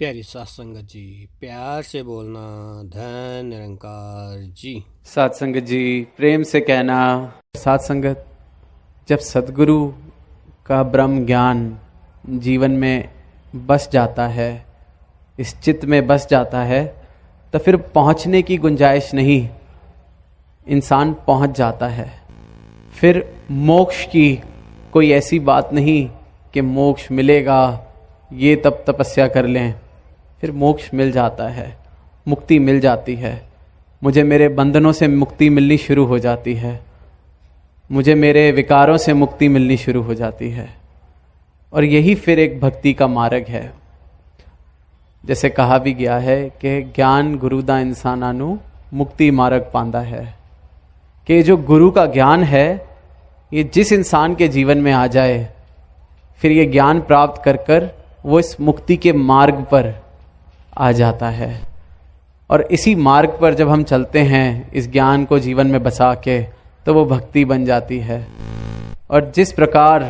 प्यारी सात संगत जी, प्यार से बोलना। धन निरंकार जी। सात संगत जी, प्रेम से कहना। सात संगत, जब सद्गुरु का ब्रह्म ज्ञान जीवन में बस जाता है, इस चित्त में बस जाता है, तो फिर पहुंचने की गुंजाइश नहीं, इंसान पहुंच जाता है। फिर मोक्ष की कोई ऐसी बात नहीं कि मोक्ष मिलेगा, ये तब तपस्या कर लें। फिर मोक्ष मिल जाता है, मुक्ति मिल जाती है। मुझे मेरे बंधनों से मुक्ति मिलनी शुरू हो जाती है, मुझे मेरे विकारों से मुक्ति मिलनी शुरू हो जाती है। और यही फिर एक भक्ति का मार्ग है। जैसे कहा भी गया है कि ज्ञान गुरु दा इंसानानु मुक्ति मार्ग पांदा है, कि जो गुरु का ज्ञान है ये जिस इंसान के जीवन में आ जाए, फिर ये ज्ञान प्राप्त कर कर वो इस मुक्ति के मार्ग पर आ जाता है। और इसी मार्ग पर जब हम चलते हैं, इस ज्ञान को जीवन में बसा के, तो वो भक्ति बन जाती है। और जिस प्रकार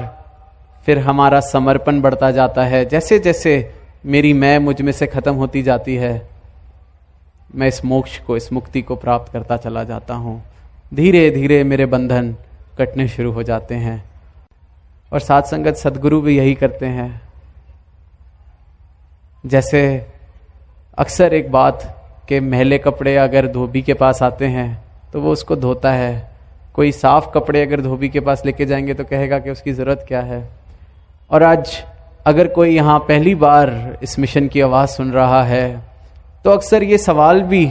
फिर हमारा समर्पण बढ़ता जाता है, जैसे जैसे मेरी मैं मुझ में से खत्म होती जाती है, मैं इस मोक्ष को, इस मुक्ति को प्राप्त करता चला जाता हूँ। धीरे धीरे मेरे बंधन कटने शुरू हो जाते हैं। और साथ संगत सद्गुरु भी यही करते हैं। जैसे अक्सर एक बात कि मैले कपड़े अगर धोबी के पास आते हैं तो वो उसको धोता है, कोई साफ कपड़े अगर धोबी के पास लेके जाएंगे तो कहेगा कि उसकी ज़रूरत क्या है। और आज अगर कोई यहाँ पहली बार इस मिशन की आवाज़ सुन रहा है तो अक्सर ये सवाल भी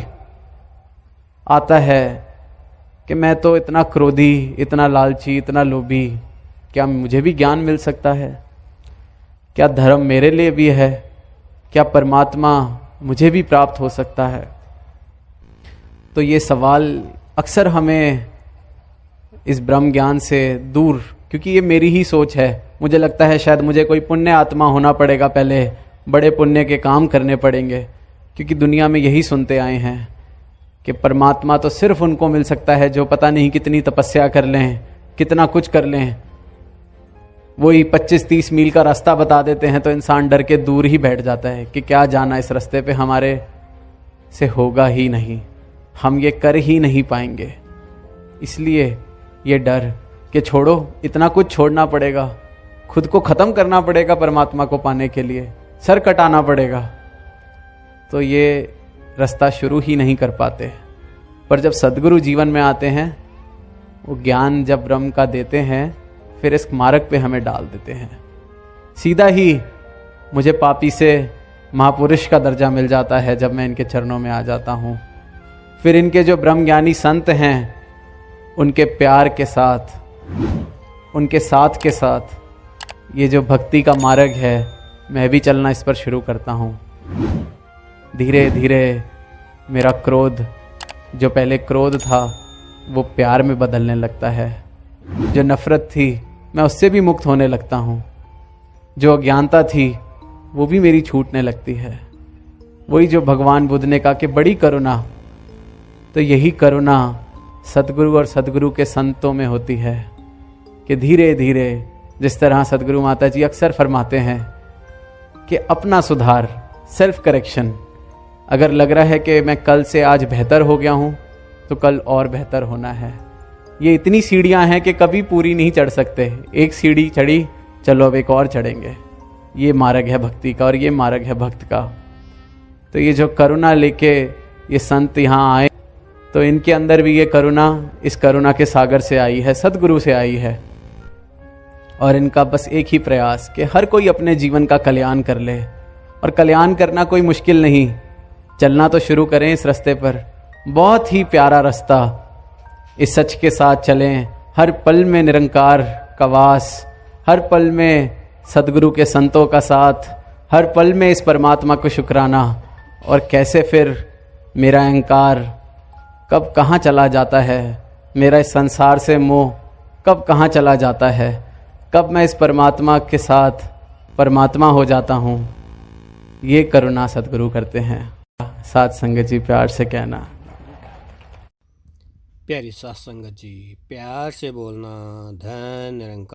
आता है कि मैं तो इतना क्रोधी, इतना लालची, इतना लोभी, क्या मुझे भी ज्ञान मिल सकता है? क्या धर्म मेरे लिए भी है? क्या परमात्मा मुझे भी प्राप्त हो सकता है? तो ये सवाल अक्सर हमें इस ब्रह्म ज्ञान से दूर, क्योंकि ये मेरी ही सोच है, मुझे लगता है शायद मुझे कोई पुण्य आत्मा होना पड़ेगा, पहले बड़े पुण्य के काम करने पड़ेंगे, क्योंकि दुनिया में यही सुनते आए हैं कि परमात्मा तो सिर्फ उनको मिल सकता है जो पता नहीं कितनी तपस्या कर लें, कितना कुछ कर लें। वही 25-30 मील का रास्ता बता देते हैं तो इंसान डर के दूर ही बैठ जाता है कि क्या जाना, इस रास्ते पे हमारे से होगा ही नहीं, हम ये कर ही नहीं पाएंगे। इसलिए ये डर कि छोड़ो, इतना कुछ छोड़ना पड़ेगा, खुद को ख़त्म करना पड़ेगा परमात्मा को पाने के लिए, सर कटाना पड़ेगा, तो ये रास्ता शुरू ही नहीं कर पाते। पर जब सद्गुरु जीवन में आते हैं, वो ज्ञान जब ब्रह्म का देते हैं, फिर इस मार्ग पे हमें डाल देते हैं। सीधा ही मुझे पापी से महापुरुष का दर्जा मिल जाता है जब मैं इनके चरणों में आ जाता हूँ। फिर इनके जो ब्रह्मज्ञानी संत हैं, उनके प्यार के साथ, उनके साथ के साथ ये जो भक्ति का मार्ग है, मैं भी चलना इस पर शुरू करता हूँ। धीरे धीरे मेरा क्रोध, जो पहले क्रोध था, वो प्यार में बदलने लगता है। जो नफरत थी, मैं उससे भी मुक्त होने लगता हूँ। जो अज्ञानता थी, वो भी मेरी छूटने लगती है। वही जो भगवान बुद्ध ने कहा कि बड़ी करुणा, तो यही करुणा सद्गुरु और सद्गुरु के संतों में होती है कि धीरे धीरे, जिस तरह सद्गुरु माता जी अक्सर फरमाते हैं कि अपना सुधार, सेल्फ करेक्शन, अगर लग रहा है कि मैं कल से आज बेहतर हो गया हूँ तो कल और बेहतर होना है। ये इतनी सीढ़ियां हैं कि कभी पूरी नहीं चढ़ सकते। एक सीढ़ी चढ़ी, चलो अब एक और चढ़ेंगे। ये मार्ग है भक्ति का और ये मार्ग है भक्त का। तो ये जो करुणा लेके ये संत यहाँ आए, तो इनके अंदर भी ये करुणा, इस करुणा के सागर से आई है, सद्गुरु से आई है। और इनका बस एक ही प्रयास कि हर कोई अपने जीवन का कल्याण कर ले। और कल्याण करना कोई मुश्किल नहीं, चलना तो शुरू करें इस रास्ते पर। बहुत ही प्यारा रास्ता, इस सच के साथ चलें। हर पल में निरंकार का वास, हर पल में सद्गुरु के संतों का साथ, हर पल में इस परमात्मा को शुक्राना। और कैसे फिर मेरा अहंकार कब कहाँ चला जाता है, मेरा इस संसार से मोह कब कहाँ चला जाता है, कब मैं इस परमात्मा के साथ परमात्मा हो जाता हूँ, ये करुणा सद्गुरु करते हैं। साथ संगत जी, प्यार से कहना। प्यारी सात संगत जी, प्यार से बोलना। धन निरंकार।